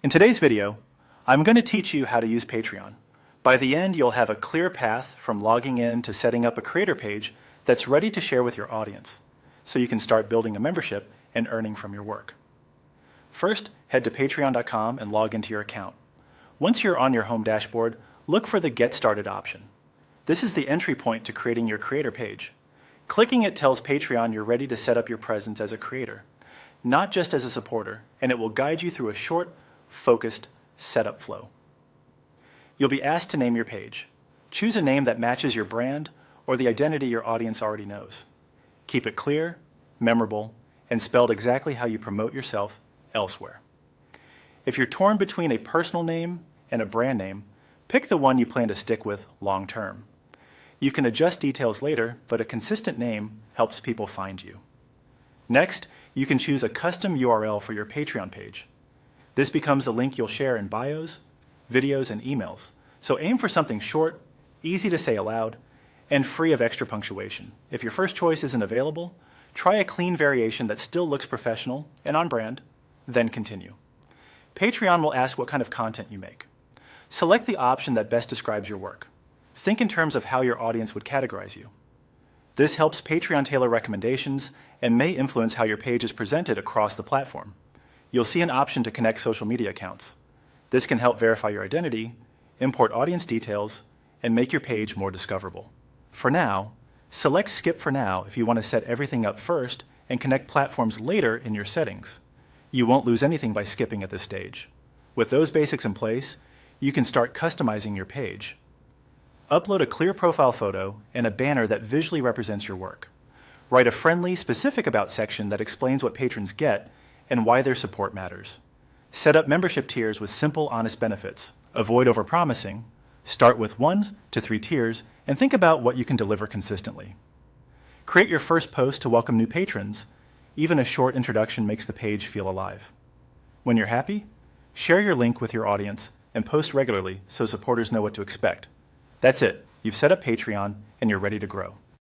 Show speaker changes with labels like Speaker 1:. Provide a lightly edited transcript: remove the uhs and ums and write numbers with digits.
Speaker 1: In today's video, I'm going to teach you how to use Patreon. By the end, you'll have a clear path from logging in to setting up a creator page that's ready to share with your audience, so you can start building a membership and earning from your work. First, head to patreon.com and log into your account. Once you're on your home dashboard, look for the Get Started option. This is the entry point to creating your creator page. Clicking it tells Patreon you're ready to set up your presence as a creator, not just as a supporter, and it will guide you through a short, focused setup flow. You'll be asked to name your page. Choose a name that matches your brand or the identity your audience already knows. Keep it clear, memorable, and spelled exactly how you promote yourself elsewhere. If you're torn between a personal name and a brand name, pick the one you plan to stick with long term. You can adjust details later, but a consistent name helps people find you. Next, you can choose a custom URL for your Patreon page. This becomes the link you'll share in bios, videos, and emails. So aim for something short, easy to say aloud, and free of extra punctuation. If your first choice isn't available, try a clean variation that still looks professional and on brand, then continue. Patreon will ask what kind of content you make. Select the option that best describes your work. Think in terms of how your audience would categorize you. This helps Patreon tailor recommendations and may influence how your page is presented across the platform. You'll see an option to connect social media accounts. This can help verify your identity, import audience details, and make your page more discoverable. For now, select Skip for now if you want to set everything up first and connect platforms later in your settings. You won't lose anything by skipping at this stage. With those basics in place, you can start customizing your page. Upload a clear profile photo and a banner that visually represents your work. Write a friendly, specific about section that explains what patrons get and why their support matters. Set up membership tiers with simple, honest benefits. Avoid overpromising. Start with 1 to 3 tiers and think about what you can deliver consistently. Create your first post to welcome new patrons. Even a short introduction makes the page feel alive. When you're happy, share your link with your audience and post regularly so supporters know what to expect. That's it. You've set up Patreon and you're ready to grow.